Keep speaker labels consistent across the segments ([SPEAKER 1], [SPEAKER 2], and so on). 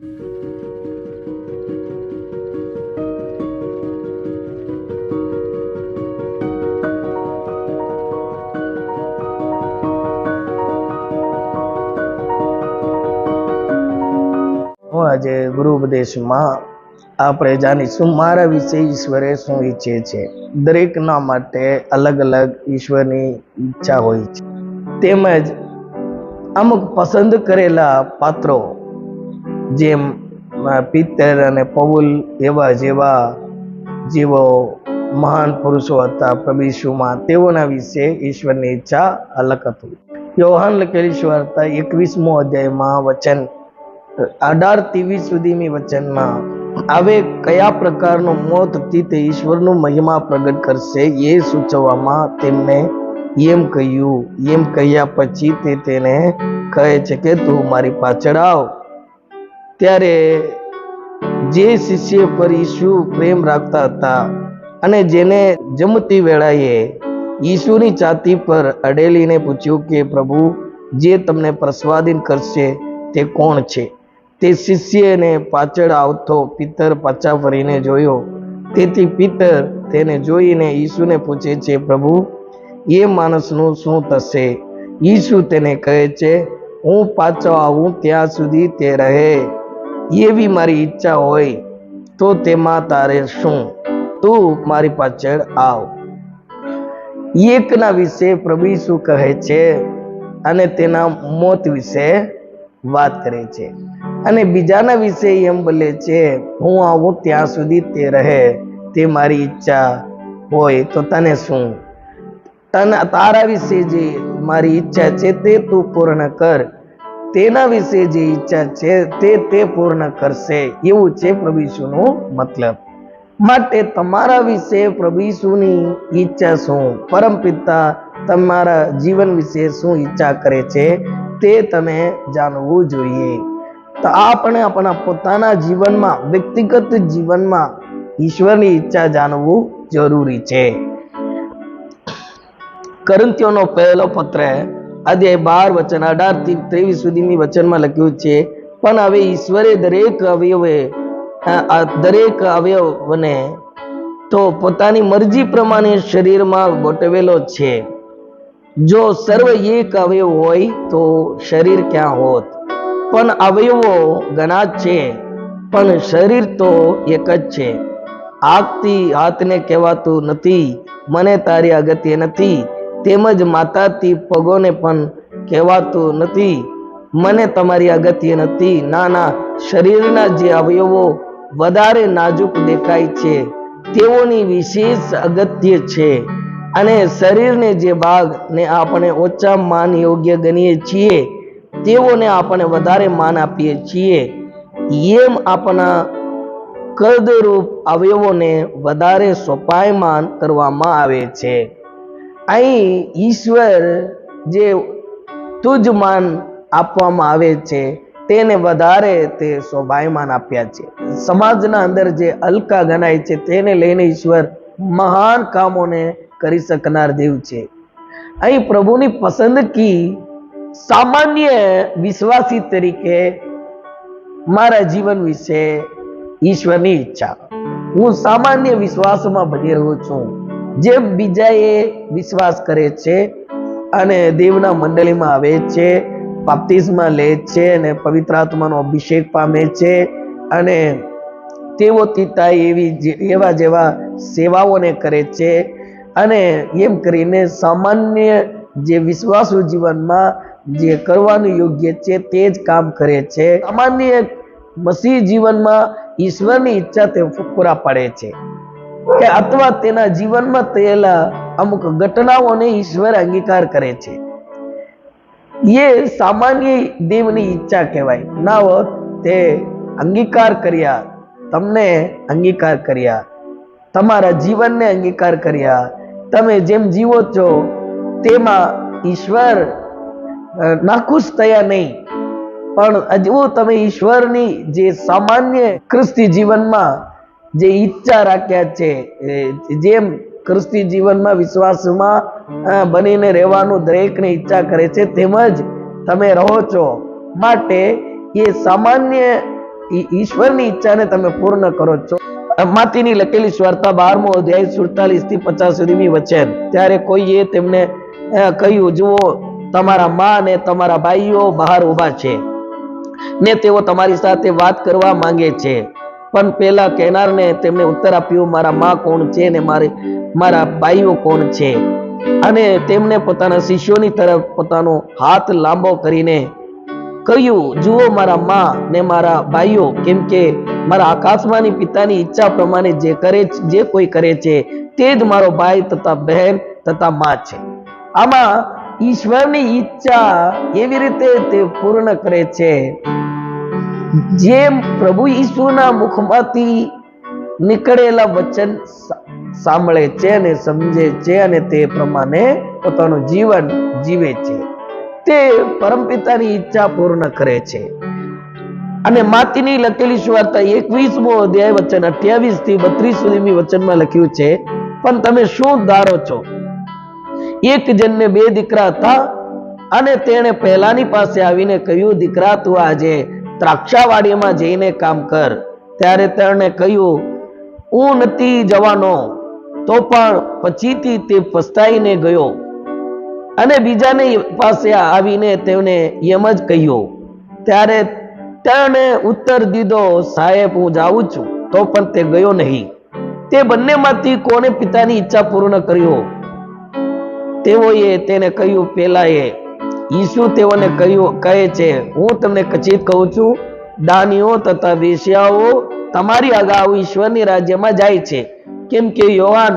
[SPEAKER 1] આજે ગુરુ ઉપદેશમાં આપણે જાણીશું મારા વિશે ઈશ્વરે શું ઈચ્છે છે. દરેકના માટે અલગ અલગ ઈશ્વરની ઈચ્છા હોય છે. તેમજ અમુક પસંદ કરેલા પાત્રો જેમ પિત્તર અને પૌલ જેવા જેવો મહાન પુરુષો હતા પ્રભુ ઈસુમાં, તેઓના વિશે ઈશ્વરની ઈચ્છા અલગ હતી. યોહાન લખેલી સુવાર્તા 21મો અધ્યાયમાં વચન 18-23 સુધીની વચનમાં હવે કયા પ્રકારનું મોતથી તે ઈશ્વરનું મહિમા પ્રગટ કરશે એ સૂચવવામાં તેમને એમ કહ્યું. એમ કહ્યા પછી તે તેને કહે છે કે તું મારી પાછળ આવ. ત્યારે જે શિષ્ય પર ઈસુ પ્રેમ રાખતા હતા અને જેને જમતી વેળાએ ઈસુની છાતી પર અડેલીને પૂછ્યું કે પ્રભુ, જે તમને પ્રસ્વાદિત કરશે તે કોણ છે? તે શિષ્યને પાછળ આવતો પિત્તર પાછા ફરીને જોયો. તેથી પિત્તર તેને જોઈને ઈસુને પૂછે છે, પ્રભુ, એ માણસનું શું થશે? ઈસુ તેને કહે છે, હું પાછો આવું ત્યાં સુધી તે રહે. એવી મારી ઈચ્છા હોય તો તેમાં તારે શું? તું મારી પાછળ આવ. એકના વિશે પ્રભુ ઈસુ કહે છે અને તેના મોત વિશે વાત કરે છે, અને બીજાના વિશે એમ બોલે છે, હું આવું ત્યાં સુધી તે રહે. તે મારી ઈચ્છા હોય તો તને શું? તારા વિશે જે મારી ઈચ્છા છે તે તું પૂર્ણ કર. તેના વિશે જે ઈચ્છા છે તે પૂર્ણ કરશે. એવું છે પ્રભુ ઈસુનો મતલબ. માટે તમારા વિશે પ્રભુ ઈસુની ઈચ્છા શું? પરમપિતા તમારા જીવન વિશે શું ઈચ્છા કરે છે તે તમે જાણવું જોઈએ. તો આપણે આપણા પોતાના જીવનમાં, વ્યક્તિગત જીવનમાં ઈશ્વરની ઈચ્છા જાણવું જરૂરી છે. કોરિન્થીયોનો પહેલો પત્ર અધ્યાય 12 વચન 18-23 સુધીની વચનમાં લખ્યું છે, પણ હવે ઈશ્વરે દરેક અવયવને તો પોતાની મરજી પ્રમાણે શરીરમાં ગોઠવેલો છે. જો સર્વ એક અવયવ હોય તો શરીર ક્યાં હોત? પણ અવયવો ઘણા છે, પણ શરીર તો એક જ છે. આંખથી હાથને કહેવાતું નથી, મને તારી અગત્ય નથી. તેમજ માથાથી પગોને પણ કહેવાતું નથી, મને તમારી અગત્ય નથી. નાના શરીરના જે અવયવો વધારે નાજુક દેખાય છે તેઓની વિશેષ અગત્ય છે, અને શરીરને જે ભાગને આપણે ઓછા માન યોગ્ય ગણીએ છીએ તેઓને આપણે વધારે માન આપીએ છીએ. એમ આપણા કદરૂપ અવયવોને વધારે સોપાયમાન કરવામાં આવે છે. અહીં ઈશ્વર જે તુજ માન આપવામાં આવે છે તેને વધારે તે શોભાયમાન આપ્યા છે. સમાજના અંદર જે હલકા ગણાય છે તેને લઈને ઈશ્વર મહાન કામોને કરી શકનાર દેવ છે. અહીં પ્રભુની પસંદગી સામાન્ય વિશ્વાસી તરીકે મારા જીવન વિશે ઈશ્વરની ઈચ્છા. હું સામાન્ય વિશ્વાસમાં ભણી રહ્યો છું. જેમ બીજાએ વિશ્વાસ કરે છે અને દેવના મંડળીમાં આવે છે, બાપ્તિસ્મા લે છે અને પવિત્ર આત્માનો અભિષેક પામે છે, અને તેઓ એવા જેવા સેવાઓને કરે છે, અને એમ કરીને સામાન્ય જે વિશ્વાસુ જીવનમાં જે કરવાનું યોગ્ય છે તે જ કામ કરે છે. સામાન્ય મસીહ જીવનમાં ઈશ્વરની ઈચ્છા તે પૂરા પાડે છે, કે અથવા તેના જીવનમાં થયેલા અમુક ઘટનાઓને ઈશ્વર અંગીકાર કરે છે. એ સામાન્ય દેવની ઈચ્છા કહેવાય. ના હોત તે અંગીકાર કર્યા, તમને અંગીકાર કર્યા, તમારા જીવનને અંગીકાર કર્યા. તમે જેમ જીવો છો તેમાં ઈશ્વર નાખુશ થયા નહીં, પણ હજુ તમે ઈશ્વરની જે સામાન્ય ખ્રિસ્તી જીવનમાં જે ઈચ્છા રાખ્યા છે, જેમ ખ્રિસ્તી જીવનમાં વિશ્વાસમાં બનીને રહેવાનું દરેકને ઈચ્છા કરે છે તેમજ તમે રહો છો. માટે એ સામાન્ય ઈશ્વરની ઈચ્છાને તમે પૂર્ણ કરો છો. માતીની લખેલી સ્વાર્થા 12મો અધ્યાય 47 થી 50 સુધીની વચન. ત્યારે કોઈએ તેમને કહ્યું, જુઓ તમારા માં ને તમારા ભાઈઓ બહાર ઉભા છે ને તેઓ તમારી સાથે વાત કરવા માંગે છે. પણ પેલા કહેનારને તેમને ઉત્તર આપ્યો, મારા માં કોણ છે ને મારા ભાઈઓ કોણ છે? અને તેમને પોતાના શિષ્યોની તરફ પોતાનો હાથ લાંબો કરીને કહ્યું, જુઓ મારા માં ને મારા ભાઈઓ, કેમ કે મારા આકાશમાંની પિતાની ઈચ્છા પ્રમાણે જે કોઈ કરે છે તે જ મારો ભાઈ તથા બહેન તથા માં છે. આમાં ઈશ્વરની ઈચ્છા એવી રીતે તે પૂર્ણ કરે છે, જેમ પ્રભુ ઈસુના મુખમાંથી નીકળેલા વચન સાંભળે છે અને સમજે છે અને તે પ્રમાણે પોતાનું જીવન જીવે છે, તે પરમપિતાની ઈચ્છા પૂર્ણ કરે છે. અને માતીની લખેલી સુવાર્તા 21મો અધ્યાય વચન 28 થી 32 સુધીની વચનમાં લખ્યું છે, પણ તમે શું ધારો છો? એક જણને 2 દીકરા હતા અને તેણે પહેલાની પાસે આવીને કહ્યું, દીકરા તું આજે દ્રાક્ષાવાડીમાં જઈને કામ કર. ત્યારે તેણે કહ્યું, હું નથી જવાનો. તો પણ પછીથી તે પસ્તાઈને ગયો અને બીજાને પાસે આવીને તેને એમ જ કહ્યું. ત્યારે તેણે ઉત્તર દીધો, સાહેબ હું જાઉં છું. તો પણ તે ગયો નહીં. તે બંનેમાંથી કોને પિતાની ઈચ્છા પૂર્ણ કર્યો? તેઓએ તેને કહ્યું, પેલાએ. ઈસુ તેઓને કહે છે, હું તમને ખચિત કહું છું, દાનીઓ તથા વેશ્યાઓ તમારી અગાઉ ઈશ્વરની રાજ્યમાં જાય છે. કેમ કે યોહાન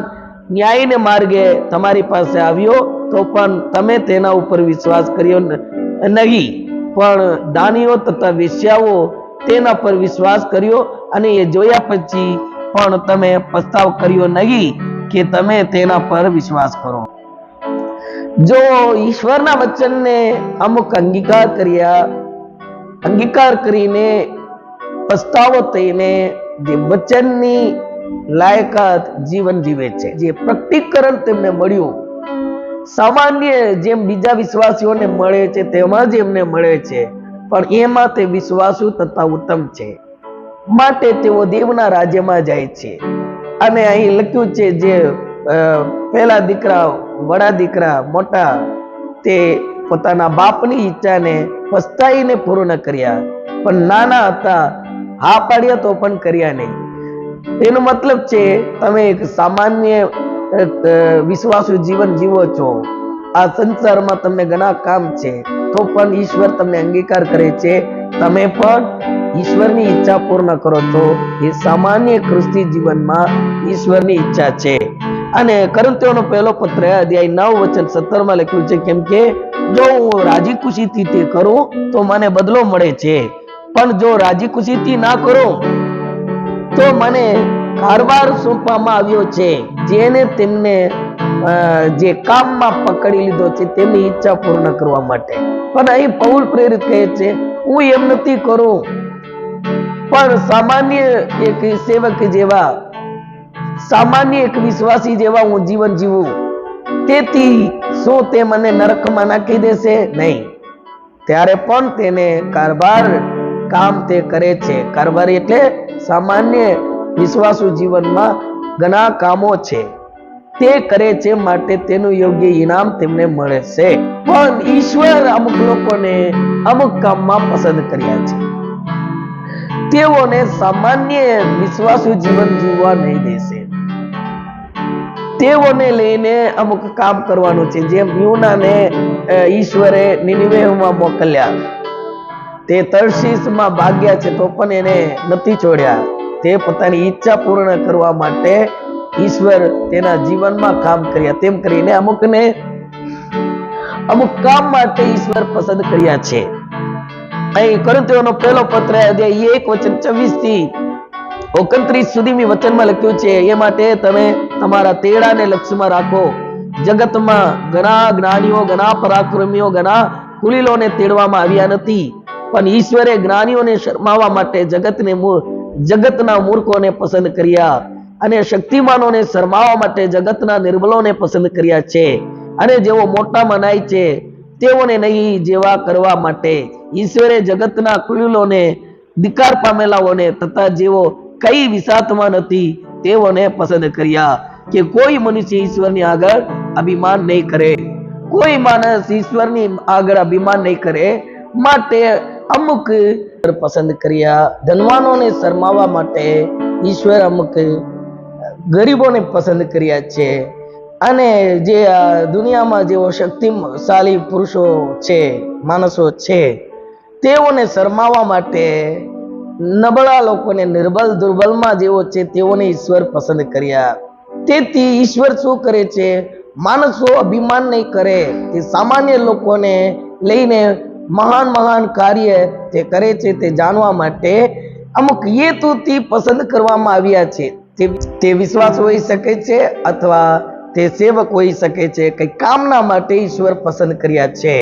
[SPEAKER 1] ન્યાયને માર્ગે તમારી પાસે આવ્યો તો પણ તમે તેના ઉપર વિશ્વાસ કર્યો નહીં, પણ દાનીઓ તથા વેશ્યાઓ તેના પર વિશ્વાસ કર્યો અને એ જોયા પછી પણ તમે પસ્તાવ કર્યો નહીં કે તમે તેના પર વિશ્વાસ કરો. જો ઈશ્વરના વચનને અમુક અંગીકાર કરીને પસ્તાવો થઈને જે વચનની લાયકાત જીવન જીવે છે, જે પ્રકટીકરણ તેમને મળ્યું, સામાન્ય જેમ બીજા વિશ્વાસીઓને મળે છે તેમાં જ એમને મળે છે, પણ એમાં તે વિશ્વાસુ તથા ઉત્તમ છે, માટે તેઓ દેવના રાજ્યમાં જાય છે. અને અહીં લખ્યું છે, જે પહેલા દીકરા, વડા દીકરા મોટા, તે પોતાના બાપની ઈચ્છાને પસ્તાઈને પૂર્ણ કર્યા, પણ નાના હતા હા પાડ્યા તો પણ કર્યા નહીં. એનો મતલબ છે તમે એક સામાન્ય વિશ્વાસુ જીવન જીવો છો, આ સંસારમાં તમને ઘણા કામ છે, તો પણ ઈશ્વર તમને અંગીકાર કરે છે, તમે પણ ઈશ્વરની ઈચ્છા પૂર્ણ કરો છો. એ સામાન્ય ખ્રિસ્તી જીવનમાં ઈશ્વરની ઈચ્છા છે. અને કોરિન્થીયોનો પહેલો પત્ર અધ્યાય 9 વચન 17માં લખ્યું છે, કેમ કે જો હું રાજી ખુશીથી તે કરું તો મને બદલો મળે છે, પણ જો રાજી ખુશીથી ના કરું તો મને કારભાર સોંપવામાં આવ્યો છે, જેને તેમને જે કામમાં પકડી લીધો છે તેમની ઈચ્છા પૂર્ણ કરવા માટે. પણ અહીં પૌલ પ્રેરિત કહે છે, હું એમ નથી કરું, પણ સામાન્ય એક સેવક જેવા, સામાન્ય એક વિશ્વાસી જેવા હું જીવન જીવું. તેથી શું તે મને નરકમાં નાખી દેશે? નહીં. ત્યારે પણ તેને કારભાર કામ તે કરે છે. કારભાર એટલે સામાન્ય વિશ્વાસુ જીવનમાં ઘણા કામો છે તે કરે છે, માટે તેનું યોગ્ય ઇનામ તેમને મળે છે. પણ ઈશ્વર અમુક લોકોને અમુક કામમાં પસંદ કર્યા છે, તેઓને સામાન્ય વિશ્વાસુ જીવન જીવવા નહીં દેશે. તેઓને લઈને અમુક કામ કરવાનું છે. જેમ યુનાને ઈશ્વરે નિનિવેમાં મોકલ્યા, તે તર્શીશમાં ભાગ્યા છે તો પણ એને નથી છોડ્યા. તે પોતાની ઈચ્છા પૂર્ણ કરવા માટે ઈશ્વર તેના જીવનમાં કામ કર્યા. તેમ કરીને અમુકને અમુક કામ માટે ઈશ્વર પસંદ કર્યા છે. અહીં કોરિન્થીયોનો પહેલો પત્ર અધ્યાય 1 વચન 24 થી 29 સુધીની વચનમાં લખ્યું છે, એ માટે તમે તમારા તેડાને લક્ષ્યમાં રાખો. જગતમાં ઘણા જ્ઞાનીઓ, ઘણા પરાક્રમીઓ, ઘણા કુલીલોને તેડવામાં આવ્યા નથી, પણ ઈશ્વરે જ્ઞાનીઓને શરમાવવા માટે જગતના મૂર્ખોને પસંદ કર્યા, અને શક્તિમાનોને શરમાવવા માટે જગતના નિર્બલોને પસંદ કર્યા છે. અને જેઓ મોટા મનાય છે તેઓને નહીં જેવા કરવા માટે ઈશ્વરે જગતના કુલીલોને ધિક્કાર પામેલાઓને તથા જેઓ કઈ વિસાતમાં નથી તેઓને પસંદ કર્યા, કે કોઈ મનુષ્ય ઈશ્વરની આગળ અભિમાન નહીં કરે, કોઈ માણસ ઈશ્વરની આગળ અભિમાન નહીં કરે, માટે અમુક પસંદ કર્યા. ધનવાનોને શરમાવવા માટે ઈશ્વર અમુક ગરીબોને પસંદ કર્યા છે, અને જે દુનિયામાં જેઓ શક્તિશાળી પુરુષો છે, માણસો છે, તેઓને શરમાવવા માટે નબળા લોકોને, નિર્બલ દુર્બલમાં જેવો છે તેઓને ઈશ્વર પસંદ કર્યા. તેથી ઈશ્વર શું કરે છે? માણસો અભિમાન નહીં કરે, તે સામાન્ય લોકોને લઈને મહાન મહાન કાર્ય તે કરે છે તે જાણવા માટે અમુક હેતુથી પસંદ કરવામાં આવ્યા છે. તે વિશ્વાસ હોઈ શકે છે અથવા તે સેવક હોઈ શકે છે, કઈ કામના માટે ઈશ્વર પસંદ કર્યા છે.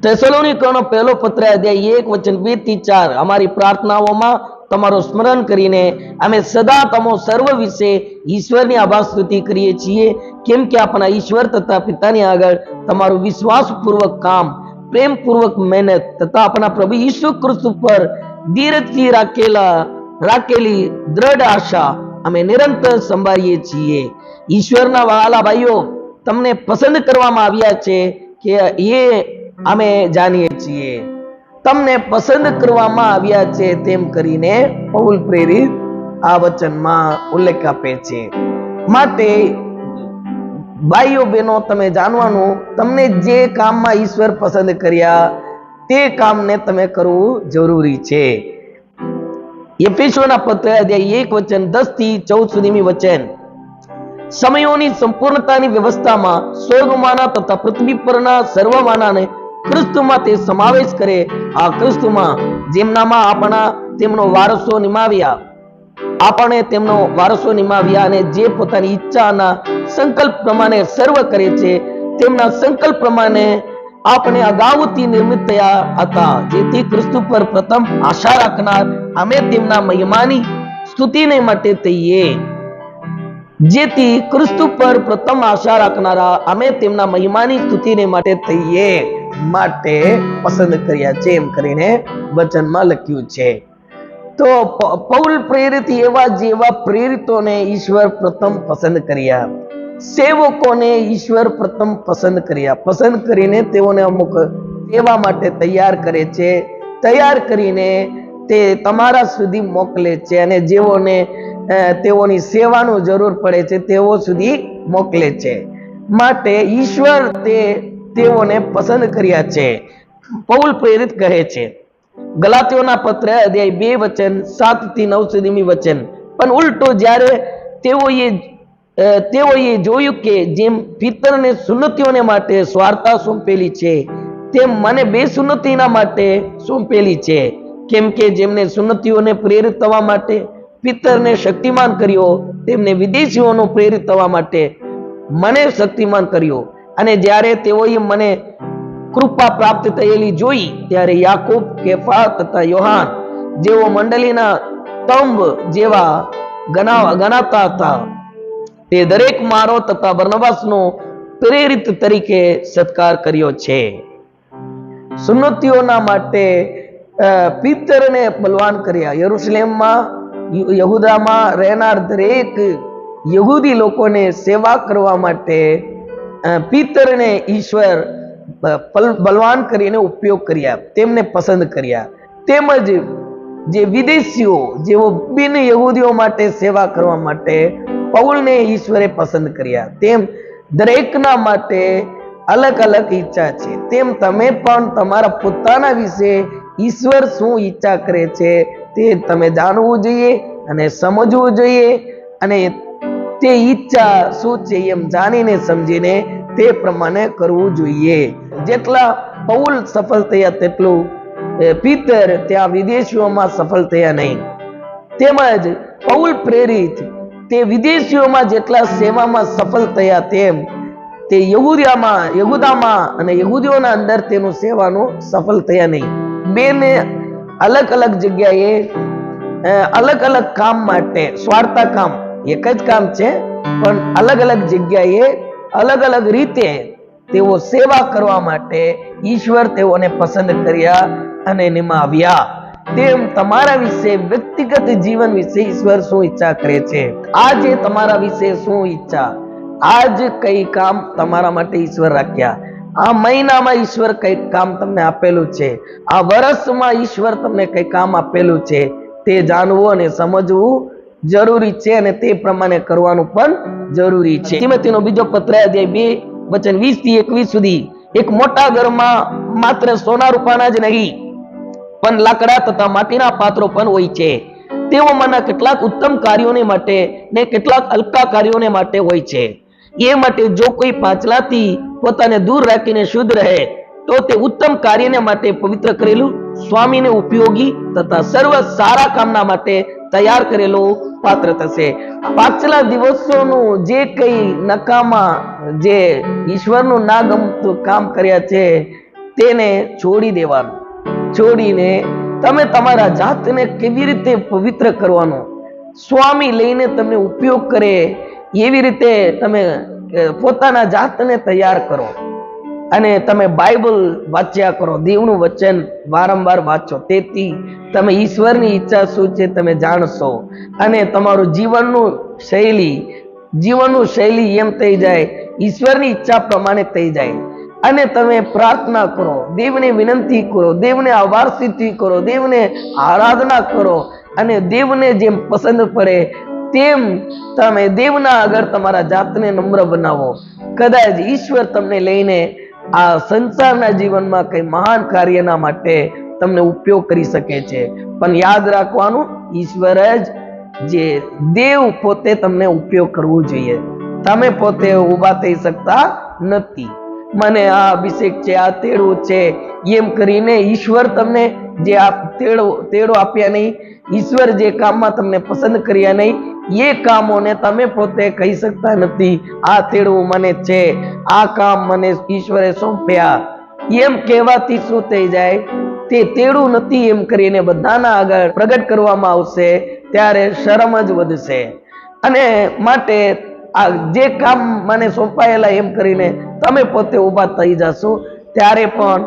[SPEAKER 1] થેસલોનિકીઓનો પહેલો પત્ર અધ્યાય 1 વચન 2 થી 4 અમારી પ્રાર્થનાઓમાં તમારું સ્મરણ કરીને અમે સદા તમો સર્વ વિશે ઈશ્વરની આભાર સ્તુતિ કરીએ છીએ, કેમ કે આપણા ઈશ્વર તથા પિતાની આગળ તમારું વિશ્વાસપૂર્વક કામ, પ્રેમપૂર્વક મહેનત તથા આપણા પ્રભુ ઈસુ ખ્રિસ્ત પર ધીરજથી રાખેલી દ્રઢ આશા અમે નિરંતર સંભાળીએ છીએ. ઈશ્વરના વહાલા ભાઈઓ, તમને પસંદ કરવામાં આવ્યા છે કે એ અમે જાણીએ છીએ. તમને પસંદ કરવામાં આવ્યા છે તેમ કરીને પૌલ પ્રેરિત આ વચનમાં ઉલ્લેખ આપે છે. માટે ભાઈઓ બહેનો, તમે જાણવાનું, તમને જે કામમાં ઈશ્વર પસંદ કર્યા તે કામને તમે કરવું જરૂરી છે. એફેસોના પત્ર અધ્યાય 1 વચન 10 થી 14 સુધીની વચન, સમયોની સંપૂર્ણતાની વ્યવસ્થામાં સ્વર્ગમાંના તથા પૃથ્વી પરના સર્વમાનાને ક્રિસ્તુમાં તે સમાવેશ કરે. આ ક્રિસ્તુમાં જેમનામાં તેમનો વારસો નિમાવ્યા, આપણે તેમનો વારસો નિમાવ્યા, અને જે પોતાની ઈચ્છાના સંકલ્પ પ્રમાણે સર્વ કરે છે, તેમના સંકલ્પ પ્રમાણે આપણે અગાઉથી નિર્મિત થયા હતા, જેથી ક્રિસ્તુ પર પ્રથમ આશા રાખનાર અમે તેમના મહિમાની સ્તુતિને માટે થઈએ. જેથી ક્રિસ્તુ પર પ્રથમ આશા રાખનારા અમે તેમના મહિમાની સ્તુતિને માટે થઈએ, માટે પસંદ કર્યા છે, એમ કરીને વચનમાં લખ્યું છે. તો પૌલ પ્રેરિત જેવા પ્રેરિતોને ઈશ્વર પ્રથમ પસંદ કર્યા, સેવકોને ઈશ્વર પ્રથમ પસંદ કર્યા, પસંદ કરીને તેઓને અમુક સેવા માટે તૈયાર કરે છે, તૈયાર કરીને તે તમારા સુધી મોકલે છે, અને જેઓને તેઓની સેવાનું જરૂર પડે છે તેઓ સુધી મોકલે છે. માટે ઈશ્વર તેઓને પસંદ કર્યા છે. પૌલ પ્રેરિત કહે છે, ગલાતીઓના પત્ર અધ્યાય 2 વચન 7 થી 9 સુધીની વચન, પણ ઉલટો જ્યારે તેઓએ જોયું કે જેમ પિતરને સુન્નતીઓને માટે સ્વાર્થતા સોંપેલી છે, તેમ મને બેસુન્નતીના માટે સોંપેલી છે. કેમ કે જેમને સુન્નતીઓને પ્રેરિત થવા માટે પિતરને શક્તિમાન કર્યો, તેમને વિદેશીઓનો પ્રેરિત થવા માટે મને શક્તિમાન કર્યો. અને જ્યારે તેઓએ મને કૃપા પ્રાપ્ત થયેલી જોઈ, ત્યારે યાકૂબ, કેફા તથા યોહાન જેઓ મંડળીના સ્તંભ જેવા ગણાતા હતા, તે દરેક મારો તથા બરનબાસનો પ્રેરિત તરીકે સત્કાર કર્યો છે. સુન્નતીઓના માટે પિતરને બલવાન કર્યા. યરૂશલેમમાં, યહૂદામાં રહેનાર દરેક યહૂદી લોકોને સેવા કરવા માટે પિતરને ઈશ્વર બલવાન કરીને ઉપયોગ કર્યા, તેમને પસંદ કર્યા. તેમજ જે વિદેશીઓ, જેઓ બિન યહૂદીઓ માટે સેવા કરવા માટે પૌલને ઈશ્વરે પસંદ કર્યા. તેમ દરેકના માટે અલગ અલગ ઈચ્છા છે. તેમ તમે પણ તમારા પોતાના વિશે ઈશ્વર શું ઈચ્છા કરે છે તે તમે જાણવું જોઈએ અને સમજવું જોઈએ, અને તે ઈચ્છા શું છે એમ જાણીને સમજીને તે પ્રમાણે કરવું જોઈએ. જેટલા પૌલ સફળ થયા તેટલું પિતર ત્યાં વિદેશીઓમાં સફળ થયા નહીં. તેમજ પૌલ પ્રેરિત તે વિદેશીઓમાં જેટલા સેવામાં સફળ થયા, તેમ તે યહૂદામાં અને યહૂદીઓના અંદર તેનું સેવાનું સફળ થયા નહીં. બેને અલગ અલગ જગ્યાએ અલગ અલગ કામ માટે, સ્વાર્થા કામ, એક જ કામ છે પણ અલગ અલગ જગ્યાએ અલગ અલગ રીતે તેઓ સેવા કરવા માટે ઈશ્વર તેઓને પસંદ કર્યા અને નિમાવ્યા. તેમ તમારા વિશે વ્યક્તિગત જીવન વિશે ઈશ્વર શું ઈચ્છા કરે છે? આજે તમારા વિશે શું ઈચ્છા? આજ કઈ કામ તમારા માટે ઈશ્વર રાખ્યા? આ મહિનામાં ઈશ્વર કઈ કામ તમને આપેલું છે? આ વર્ષમાં ઈશ્વર તમને કઈ કામ આપેલું છે? તે જાણવું અને સમજવું જરૂરી છે અને તે પ્રમાણે કરવાનું પણ જરૂરી છે. તિમોથીનો બીજો પત્ર અધ્યાય 2 વચન 20 થી 21 સુધી. એક મોટા ઘરમાં માત્ર સોના રૂપાના જ નહીં પણ લાકડા તથા માટીના પાત્રો પણ હોય છે. તેઓમાંના કેટલાક ઉત્તમ કાર્યોને માટે ને કેટલાક હલકા કાર્યોને માટે હોય છે. એ માટે જો કોઈ પાછલાથી પોતાને દૂર રાખીને શુદ્ધ રહે તો તે ઉત્તમ કાર્યને માટે પવિત્ર કરેલું, સ્વામીને ઉપયોગી તથા સર્વ સારા કામના માટે તૈયાર કરેલું પાત્ર થશે. પાછલા દિવસોનું જે કઈ નકામા જે ઈશ્વરનું ના ગમતું કામ કર્યા છે તેને છોડી દેવાનું. છોડીને તમે તમારા જાતને કેવી રીતે પવિત્ર કરવાનો, સ્વામી લઈને તમને ઉપયોગ કરે એવી રીતે તમે પોતાના જાતને તૈયાર કરો. અને તમે બાઇબલ વાંચ્યા કરો, દેવનું વચન વારંવાર વાંચો. તેથી તમે ઈશ્વરની ઈચ્છા શું છે તમે જાણશો અને તમારું જીવનનું શૈલી એમ થઈ જાય, ઈશ્વરની ઈચ્છા પ્રમાણે થઈ જાય. અને તમે પ્રાર્થના કરો, દેવને વિનંતી કરો, દેવને આભાર સ્થિતિ કરો, દેવને આરાધના કરો અને દેવને જેમ પસંદ પડે તેમ તમે દેવના આગળ તમારા જાતને નમ્ર બનાવો. કદાચ ઈશ્વર તમને લઈને આ સંસારના જીવનમાં કઈ મહાન કાર્યના માટે તમને ઉપયોગ કરી શકે છે. પણ યાદ રાખવાનું, ઈશ્વર જ જે દેવ પોતે તમને ઉપયોગ કરવો જોઈએ. તમે પોતે ઊભા થઈ શકતા નથી. મને આ અભિષેક છે, આ તેડું છે એમ કરીને ઈશ્વર તમને જે આ તેડો આપ્યા નહીં, ઈશ્વર જે કામમાં તમને પસંદ કર્યા નહીં, એ કામોને તમે પોતે કહી શકતા નથી આ તેડું મને છે, આ કામ મને ઈશ્વરે સોંપ્યા. એમ કહેવાથી શું થઈ જાય? તે તેડું નથી એમ કરીને બધાના આગળ પ્રગટ કરવામાં આવશે ત્યારે શરમ જ વધશે. અને માટે આ જે કામ મને સોંપાયેલા એમ કરીને તમે પોતે ઊભા થઈ જશો ત્યારે પણ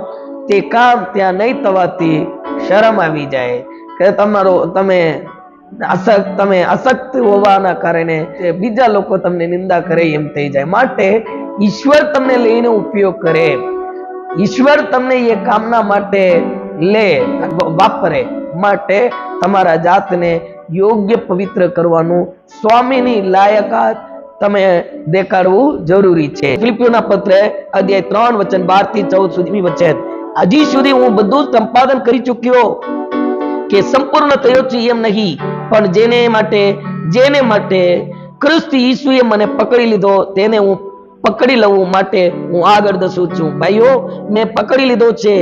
[SPEAKER 1] તે કામ ત્યાં નહીં થવાથી શરમ આવી જાય કે તમે અશક્ત હોવાના કારણે બીજા લોકો તમને નિંદા કરે એમ થઈ જાય. માટે ઈશ્વર તમને લઈને ઉપયોગ કરે, ઈશ્વર તમને એ કામના માટે વાપરે. માટે તમારા જાતને યોગ્ય પવિત્ર કરવાનું, સ્વામીની લાયકાત તમે દેખાડવું જરૂરી છે. ફિલિપિયોના પત્ર અધ્યાય 3 વચન 12 થી 14 સુધીની વચન. હજી સુધી હું બધું સંપાદન કરી ચૂક્યો કે સંપૂર્ણ થયો છું એમ નહીં, પણ જેને માટે ખ્રિસ્ત ઈસુએ મને પકડી લીધો તેને હું પકડી લઉં માટે હું આગળ ધસું છું. ભાઈઓ, મેં પકડી લીધો છે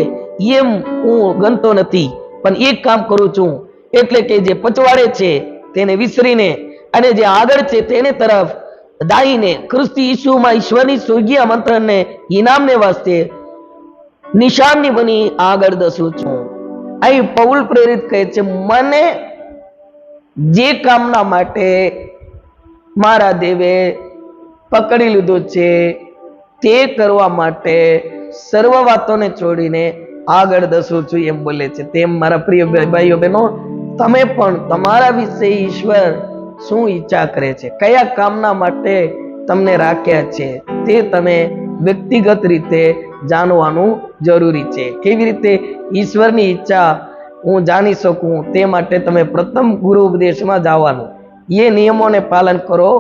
[SPEAKER 1] એમ હું ગણતો નથી, પણ એક કામ કરું છું, એટલે કે જે પછવાડે છે તેને વિસરીને અને જે આગળ છે તેને તરફ દાઈને ખ્રિસ્ત ઈસુમાં ઈશ્વરની સ્વર્ગીય આમંત્રણને ઇનામને વાસ્તે નિશાનની બની આગળ ધસું છું. અહીં પૌલ પ્રેરિત કહે છે, મને જે કામના માટે મારા દેવે પકડી લીધો છે તે કરવા માટે સર્વ વાતોને છોડીને આગળ ધસું છું એમ બોલે છે. તેમ મારા પ્રિય ભાઈઓ બહેનો, તમે પણ તમારા વિશે ઈશ્વર શું ઈચ્છા કરે છે, કયા કામના માટે તમને રાખ્યા છે તે તમે વ્યક્તિગત રીતે જાણવાનું જરૂરી છે. કેવી રીતે ઈશ્વરની ઈચ્છા હું જાણી શકું તે માટે તમે પ્રથમ ગુરુ ઉપદેશમાં જવાનું, એ નિયમોને પાલન કરો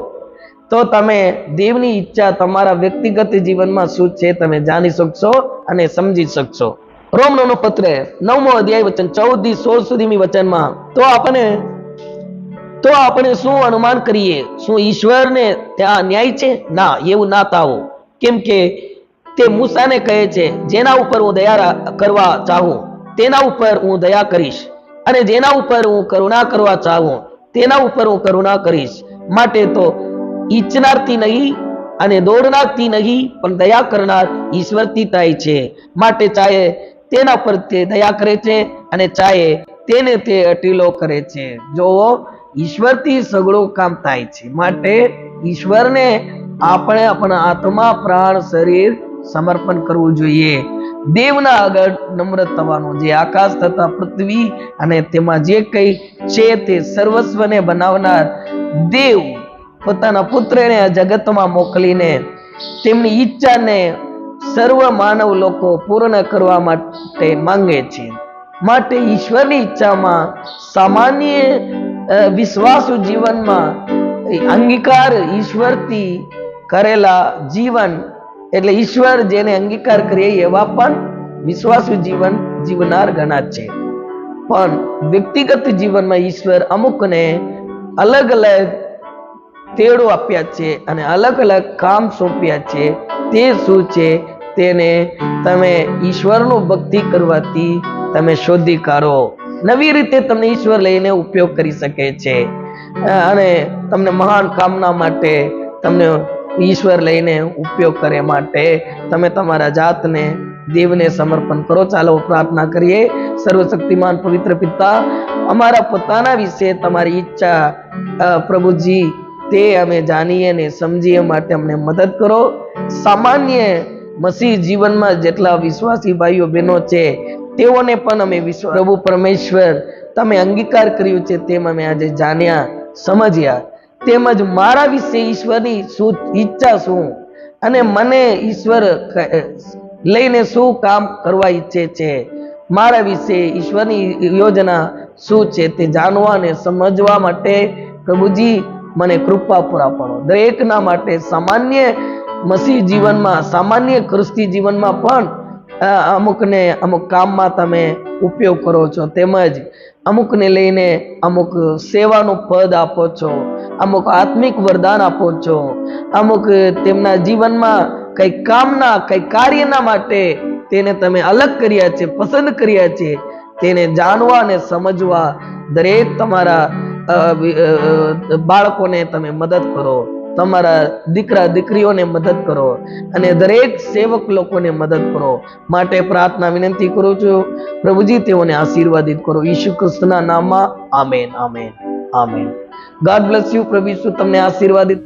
[SPEAKER 1] તો તમે દેવની ઈચ્છા તમારા વ્યક્તિગત જીવનમાં શું છે તમે જાણી શકશો અને સમજી શકશો. રોમનો પત્ર 9મો અધ્યાય વચન 14 થી 16 સુધીની વચનમાં તો આપણે શું અનુમાન કરીએ? શું ઈશ્વરને ત્યાં ન્યાય છે? ના, એવું ના થાવું. કેમ કે તે મૂસાને કહે છે, જેના ઉપર હું દયા કરવા ચાહું તેના ઉપર હું દયા કરીશ, અને જેના ઉપર હું કરુણા કરવા ચાહું તેના ઉપર હું કરુણા કરીશ. માટે તો ઈચ્છનારથી નહીં અને દોડનારથી નહીં, પણ દયા કરનાર ઈશ્વરથી થાય છે. માટે ચાહે તેના પર તે દયા કરે છે અને ચાહે તેને તે અટીલો કરે છે. જોવો, ઈશ્વરથી સગળું કામ થાય છે. માટે ઈશ્વરને આપણે આપણા આત્મા, પ્રાણ, શરીર સમર્પણ કરવું જોઈએ. દેવના આગળ નમ્ર થવાનું. જે આકાશ તથા પૃથ્વી અને તેમાં જે કંઈ છે તે સર્વસ્વને બનાવનાર દેવ પોતાના પુત્રને આ જગતમાં મોકલીને તેમની ઈચ્છાને સર્વ માનવ લોકો પૂર્ણ કરવા માટે માંગે છે. માટે ઈશ્વરની ઈચ્છામાં સામાન્ય વિશ્વાસુ જીવનમાં અંગીકાર ઈશ્વરથી કરેલા જીવન એટલે ઈશ્વર જેને અંગીકાર કરીએ એવા પણ વિશ્વાસુ જીવન જીવનાર ગણાય છે. પણ વ્યક્તિગત જીવનમાં ઈશ્વર અમુકને અલગ અલગ તેડો આપ્યા છે અને અલગ અલગ કામ સોંપ્યા છે. તે શું છે તેને તમે ઈશ્વરનું ભક્તિ કરવાથી તમે શોધી કાઢો. નવી રીતે તમને ઈશ્વર લઈને ઉપયોગ કરી શકે છે અને તમને મહાન કામના માટે તમને ઈશ્વર લઈને ઉપયોગ કરે માટે તમે તમારા જાતને દેવને સમર્પણ કરો. ચાલો પ્રાર્થના કરીએ. સર્વશક્તિમાન પવિત્ર પિતા, અમારા પોતાના વિશે તમારી ઈચ્છા પ્રભુજી તે અમે જાણીએ ને સમજીએ માટે અમને મદદ કરો. સામાન્ય મસીહ જીવનમાં જેટલા વિશ્વાસી ભાઈઓ બહેનો છે તેઓને પણ અમે પ્રભુ પરમેશ્વર તમે અંગીકાર કર્યું છે તેમ અમે આજે જાણ્યા સમજ્યા. તેમજ મારા વિશે ઈશ્વરની શું ઈચ્છા શું અને મને ઈશ્વર લઈને શું કામ કરવા ઈચ્છે છે, મારા વિશે ઈશ્વરની યોજના શું છે તે જાણવા અને સમજવા માટે પ્રભુજી મને કૃપા પૂરા પાડો. દરેકના માટે સામાન્ય મસીહ જીવનમાં સામાન્ય ખ્રિસ્તી જીવનમાં પણ અમુકને અમુક કામમાં તમે ઉપયોગ કરો છો, તેમજ અમુકને લઈને અમુક સેવાનું પદ આપો છો, અમુક આત્મિક વરદાન આપો છો, અમુક તેમના જીવનમાં કઈ કામના કઈ કાર્યના માટે તેને તમે અલગ કર્યા છે, પસંદ કર્યા છે. તેને જાણવા અને સમજવા દરેક તમારા બાળકોને તમે મદદ કરો, તમારા દીકરા દીકરીઓને મદદ કરો અને દરેક સેવક લોકોને મદદ કરો માટે પ્રાર્થના વિનંતી કરું છું. પ્રભુજી તેઓને આશીર્વાદિત કરો ઈસુ ખ્રિસ્તના નામમાં. Amen, amen, amen. God bless you. પ્રભુ ઈસુ તમને આશીર્વાદિત